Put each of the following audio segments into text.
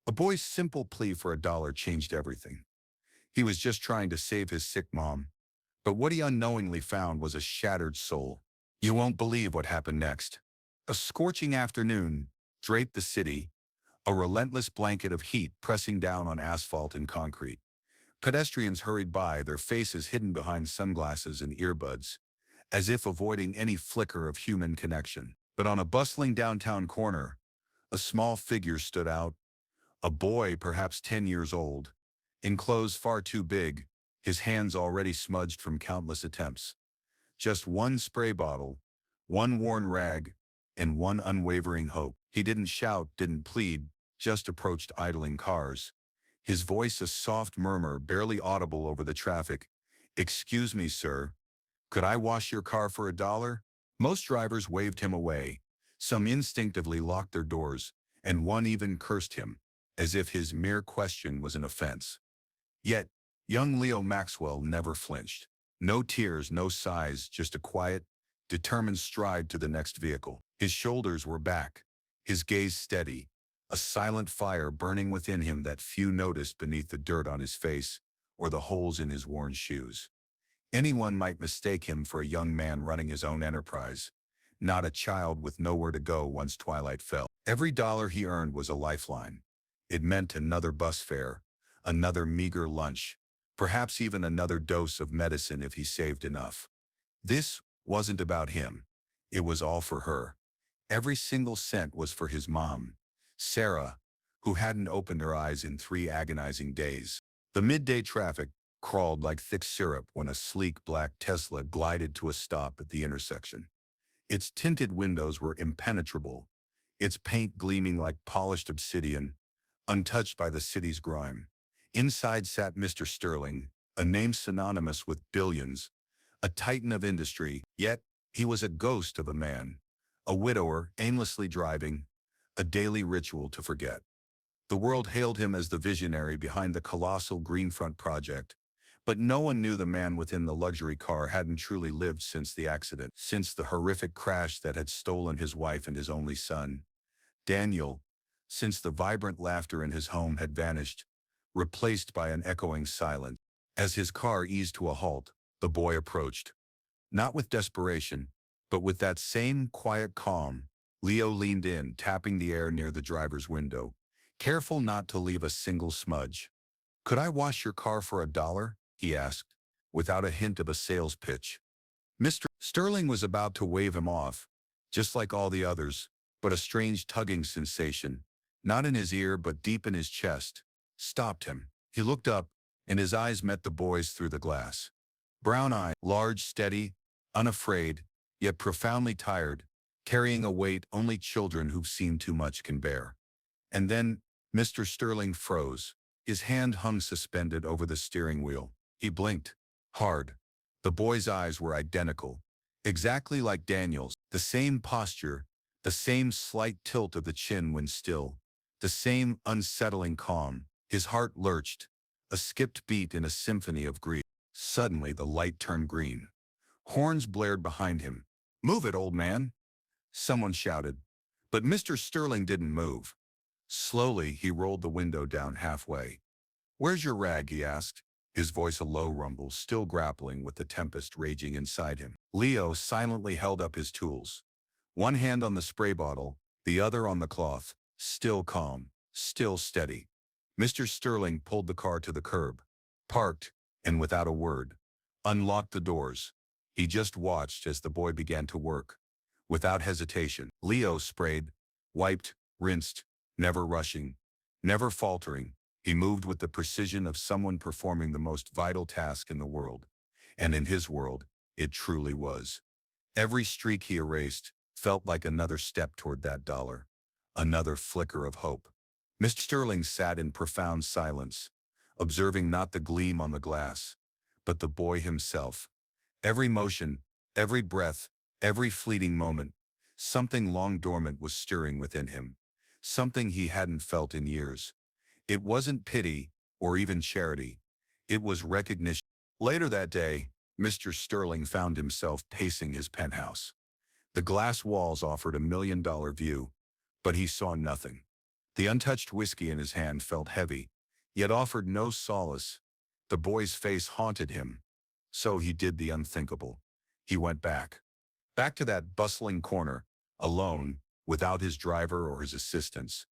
A boy's simple plea for $1 changed everything. He was just trying to save his sick mom, but what he unknowingly found was a shattered soul. You won't believe what happened next. A scorching afternoon draped the city, a relentless blanket of heat pressing down on asphalt and concrete. Pedestrians hurried by, their faces hidden behind sunglasses and earbuds, as if avoiding any flicker of human connection. But on a bustling downtown corner, a small figure stood out, a boy perhaps 10 years old, in clothes far too big, his hands already smudged from countless attempts. Just one spray bottle, one worn rag, and one unwavering hope. He didn't shout, didn't plead, just approached idling cars. His voice a soft murmur barely audible over the traffic. "Excuse me, sir. Could I wash your car for $1?" Most drivers waved him away. Some instinctively locked their doors, and one even cursed him, as if his mere question was an offense. Yet, young Leo Maxwell never flinched. No tears, no sighs, just a quiet, determined stride to the next vehicle. His shoulders were back, his gaze steady, a silent fire burning within him that few noticed beneath the dirt on his face or the holes in his worn shoes. Anyone might mistake him for a young man running his own enterprise, not a child with nowhere to go once twilight fell. Every dollar he earned was a lifeline. It meant another bus fare, another meager lunch, perhaps even another dose of medicine if he saved enough. This wasn't about him. It was all for her. Every single cent was for his mom, Sarah, who hadn't opened her eyes in 3 agonizing days. The midday traffic crawled like thick syrup when a sleek black Tesla glided to a stop at the intersection. Its tinted windows were impenetrable, its paint gleaming like polished obsidian, untouched by the city's grime. Inside sat Mr. Sterling, a name synonymous with billions, a titan of industry, yet he was a ghost of a man, a widower aimlessly driving, a daily ritual to forget. The world hailed him as the visionary behind the colossal Greenfront project, but no one knew the man within the luxury car hadn't truly lived since the accident, since the horrific crash that had stolen his wife and his only son, Daniel, since the vibrant laughter in his home had vanished, replaced by an echoing silence. As his car eased to a halt, the boy approached. Not with desperation, but with that same quiet calm. Leo leaned in, tapping the air near the driver's window, careful not to leave a single smudge. "Could I wash your car for $1?" he asked, without a hint of a sales pitch. Mr. Sterling was about to wave him off, just like all the others, but a strange tugging sensation, not in his ear but deep in his chest, stopped him. He looked up, and his eyes met the boy's through the glass. Brown eyes, large, steady, unafraid, yet profoundly tired, carrying a weight only children who've seen too much can bear. And then Mr. Sterling froze. His hand hung suspended over the steering wheel. He blinked. Hard. The boy's eyes were identical, exactly like Daniel's. The same posture, the same slight tilt of the chin when still, the same unsettling calm. His heart lurched, a skipped beat in a symphony of grief. Suddenly the light turned green. Horns blared behind him. "Move it, old man!" someone shouted. But Mr. Sterling didn't move. Slowly, he rolled the window down halfway. "Where's your rag?" he asked, his voice a low rumble, still grappling with the tempest raging inside him. Leo silently held up his tools. One hand on the spray bottle, the other on the cloth, still calm, still steady. Mr. Sterling pulled the car to the curb, parked, and without a word, unlocked the doors. He just watched as the boy began to work. Without hesitation, Leo sprayed, wiped, rinsed, never rushing, never faltering. He moved with the precision of someone performing the most vital task in the world. And in his world, it truly was. Every streak he erased felt like another step toward that $1, another flicker of hope. Mr. Sterling sat in profound silence, observing not the gleam on the glass, but the boy himself. Every motion, every breath, every fleeting moment, something long dormant was stirring within him, something he hadn't felt in years. It wasn't pity or even charity. It was recognition. Later that day, Mr. Sterling found himself pacing his penthouse. The glass walls offered $1 million view, but he saw nothing. The untouched whiskey in his hand felt heavy, yet offered no solace. The boy's face haunted him. So he did the unthinkable. He went back. Back to that bustling corner, alone, without his driver or his assistants.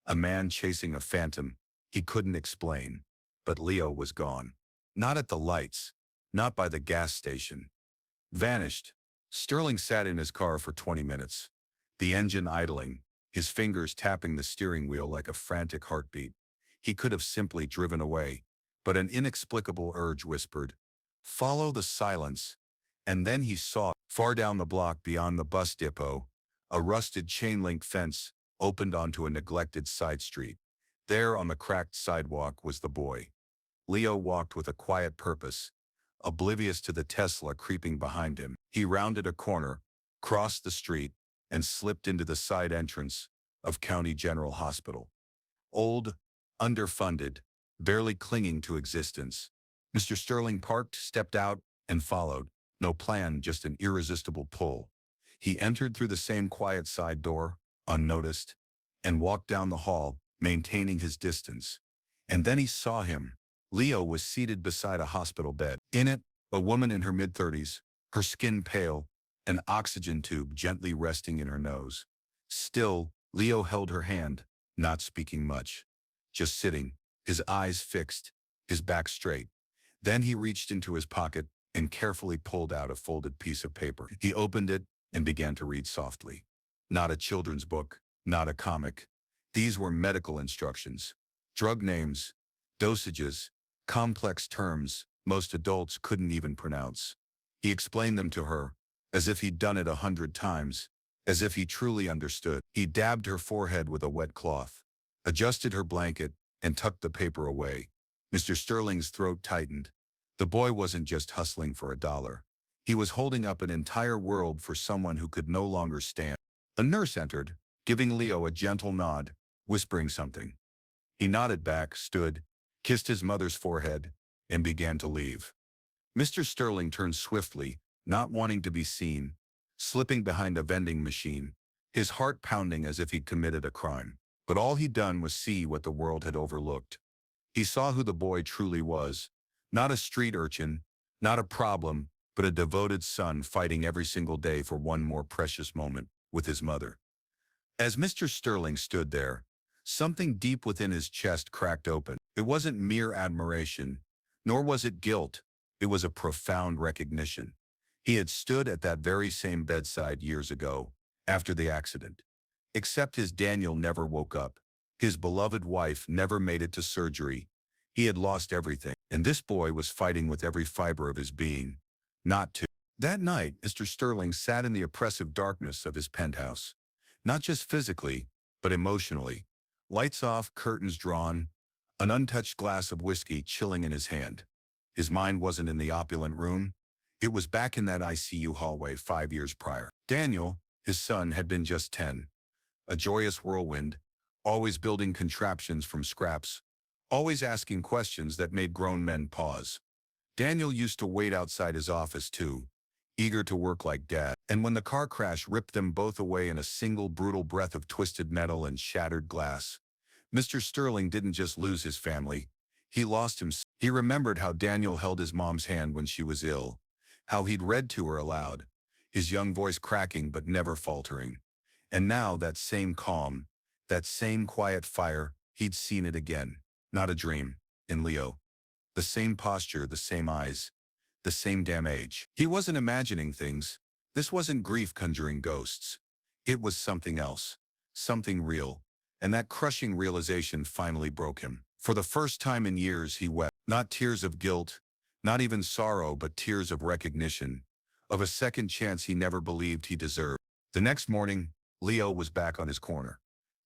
A man chasing a phantom he couldn't explain. But Leo was gone. Not at the lights. Not by the gas station. Vanished. Sterling sat in his car for 20 minutes. The engine idling, his fingers tapping the steering wheel like a frantic heartbeat. He could have simply driven away, but an inexplicable urge whispered, "Follow the silence." And then he saw, far down the block beyond the bus depot, a rusted chain-link fence opened onto a neglected side street. There on the cracked sidewalk was the boy. Leo walked with a quiet purpose, oblivious to the Tesla creeping behind him. He rounded a corner, crossed the street, and slipped into the side entrance of County General Hospital. Old, underfunded, barely clinging to existence. Mr. Sterling parked, stepped out, and followed. No plan, just an irresistible pull. He entered through the same quiet side door, unnoticed, and walked down the hall, maintaining his distance. And then he saw him. Leo was seated beside a hospital bed. In it, a woman in her mid-30s, her skin pale, an oxygen tube gently resting in her nose. Still, Leo held her hand, not speaking much. Just sitting, his eyes fixed, his back straight. Then he reached into his pocket and carefully pulled out a folded piece of paper. He opened it and began to read softly. Not a children's book, not a comic. These were medical instructions. Drug names, dosages, complex terms most adults couldn't even pronounce. He explained them to her, as if he'd done it 100 times, as if he truly understood. He dabbed her forehead with a wet cloth, adjusted her blanket, and tucked the paper away. Mr. Sterling's throat tightened. The boy wasn't just hustling for $1. He was holding up an entire world for someone who could no longer stand. A nurse entered, giving Leo a gentle nod, whispering something. He nodded back, stood, kissed his mother's forehead, and began to leave. Mr. Sterling turned swiftly, not wanting to be seen, slipping behind a vending machine, his heart pounding as if he'd committed a crime. But all he'd done was see what the world had overlooked. He saw who the boy truly was. Not a street urchin, not a problem, but a devoted son fighting every single day for one more precious moment with his mother. As Mr. Sterling stood there, something deep within his chest cracked open. It wasn't mere admiration, nor was it guilt. It was a profound recognition. He had stood at that very same bedside years ago, after the accident. Except his Daniel never woke up. His beloved wife never made it to surgery. He had lost everything, and this boy was fighting with every fiber of his being, not to. That night, Mr. Sterling sat in the oppressive darkness of his penthouse. Not just physically, but emotionally. Lights off, curtains drawn, an untouched glass of whiskey chilling in his hand. His mind wasn't in the opulent room. It was back in that ICU hallway 5 years prior. Daniel, his son, had been just 10. A joyous whirlwind, always building contraptions from scraps, always asking questions that made grown men pause. Daniel used to wait outside his office too, eager to work like Dad. And when the car crash ripped them both away in a single brutal breath of twisted metal and shattered glass, Mr. Sterling didn't just lose his family. He lost himself. He remembered how Daniel held his mom's hand when she was ill, how he'd read to her aloud, his young voice cracking but never faltering. And now that same calm, that same quiet fire, he'd seen it again. Not a dream, in Leo. The same posture, the same eyes, the same damn age. He wasn't imagining things. This wasn't grief conjuring ghosts. It was something else, something real. And that crushing realization finally broke him. For the first time in years he wept, not tears of guilt, not even sorrow, but tears of recognition, of a second chance he never believed he deserved. The next morning, Leo was back on his corner.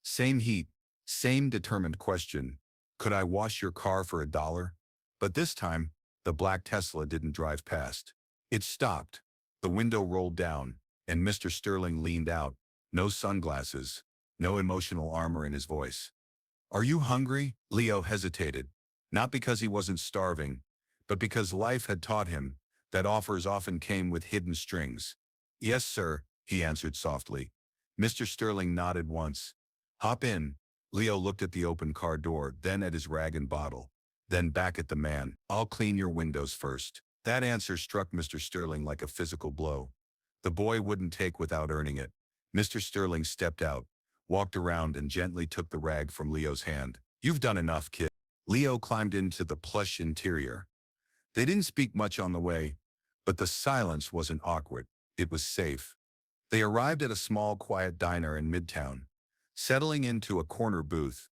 Same heat, same determined question. Could I wash your car for $1? But this time, the black Tesla didn't drive past. It stopped. The window rolled down, and Mr. Sterling leaned out. No sunglasses, no emotional armor in his voice. Are you hungry? Leo hesitated, not because he wasn't starving, but because life had taught him that offers often came with hidden strings. Yes, sir, he answered softly. Mr. Sterling nodded once. Hop in. Leo looked at the open car door, then at his rag and bottle, then back at the man. I'll clean your windows first. That answer struck Mr. Sterling like a physical blow. The boy wouldn't take without earning it. Mr. Sterling stepped out, walked around and gently took the rag from Leo's hand. You've done enough, kid. Leo climbed into the plush interior. They didn't speak much on the way, but the silence wasn't awkward. It was safe. They arrived at a small, quiet diner in Midtown. Settling into a corner booth,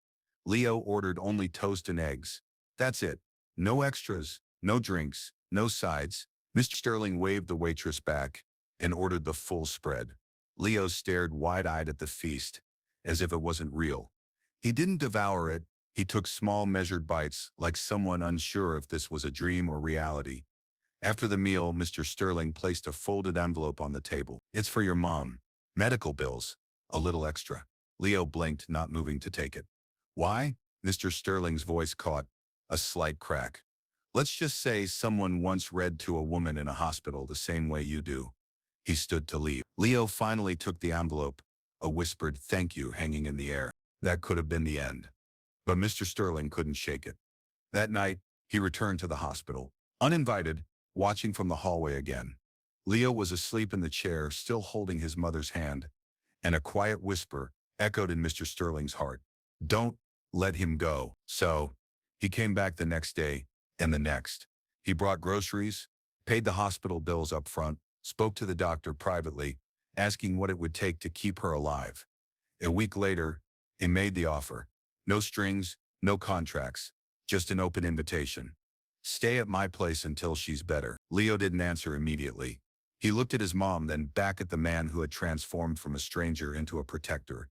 Leo ordered only toast and eggs. That's it. No extras, no drinks, no sides. Mr. Sterling waved the waitress back and ordered the full spread. Leo stared wide-eyed at the feast, as if it wasn't real. He didn't devour it. He took small, measured bites, like someone unsure if this was a dream or reality. After the meal, Mr. Sterling placed a folded envelope on the table. It's for your mom. Medical bills. A little extra. Leo blinked, not moving to take it. Why? Mr. Sterling's voice caught a slight crack. Let's just say someone once read to a woman in a hospital the same way you do. He stood to leave. Leo finally took the envelope, a whispered thank you hanging in the air. That could have been the end. But Mr. Sterling couldn't shake it. That night, he returned to the hospital, uninvited, watching from the hallway again. Leo was asleep in the chair, still holding his mother's hand, and a quiet whisper echoed in Mr. Sterling's heart. Don't let him go. So, he came back the next day, and the next. He brought groceries, paid the hospital bills up front, spoke to the doctor privately, asking what it would take to keep her alive. A week later, he made the offer. No strings, no contracts, just an open invitation. Stay at my place until she's better. Leo didn't answer immediately. He looked at his mom, then back at the man who had transformed from a stranger into a protector.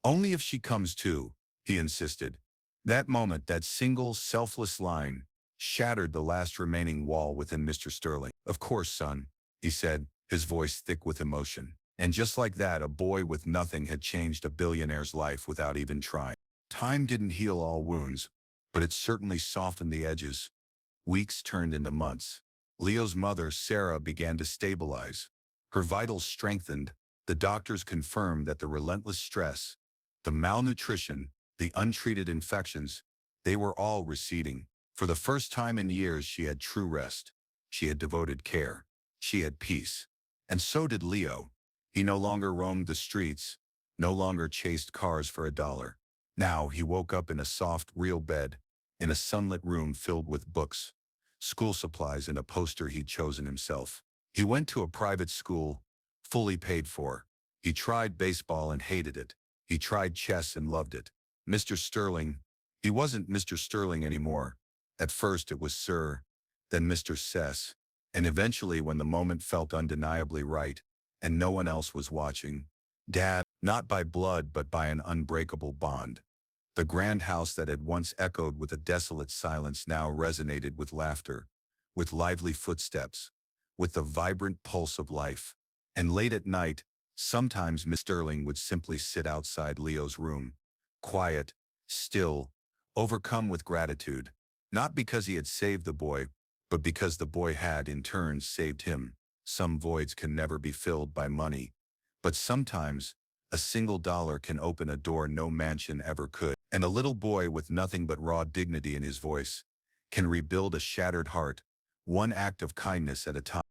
Only if she comes too, he insisted. That moment, that single, selfless line, shattered the last remaining wall within Mr. Sterling. Of course, son, he said, his voice thick with emotion. And just like that, a boy with nothing had changed a billionaire's life without even trying. Time didn't heal all wounds, but it certainly softened the edges. Weeks turned into months. Leo's mother, Sarah, began to stabilize. Her vitals strengthened. The doctors confirmed that the relentless stress, the malnutrition, the untreated infections, they were all receding. For the first time in years, she had true rest. She had devoted care. She had peace. And so did Leo. He no longer roamed the streets, no longer chased cars for $1. Now he woke up in a soft, real bed, in a sunlit room filled with books, school supplies, and a poster he'd chosen himself. He went to a private school, fully paid for. He tried baseball and hated it. He tried chess and loved it. Mr. Sterling, he wasn't Mr. Sterling anymore. At first it was Sir, then Mr. Sess, and eventually, when the moment felt undeniably right, and no one else was watching, Dad, not by blood but by an unbreakable bond. The grand house that had once echoed with a desolate silence now resonated with laughter, with lively footsteps, with the vibrant pulse of life. And late at night, sometimes Miss Sterling would simply sit outside Leo's room, quiet, still, overcome with gratitude, not because he had saved the boy, but because the boy had, in turn, saved him. Some voids can never be filled by money, but sometimes a single dollar can open a door no mansion ever could. And a little boy with nothing but raw dignity in his voice can rebuild a shattered heart, one act of kindness at a time.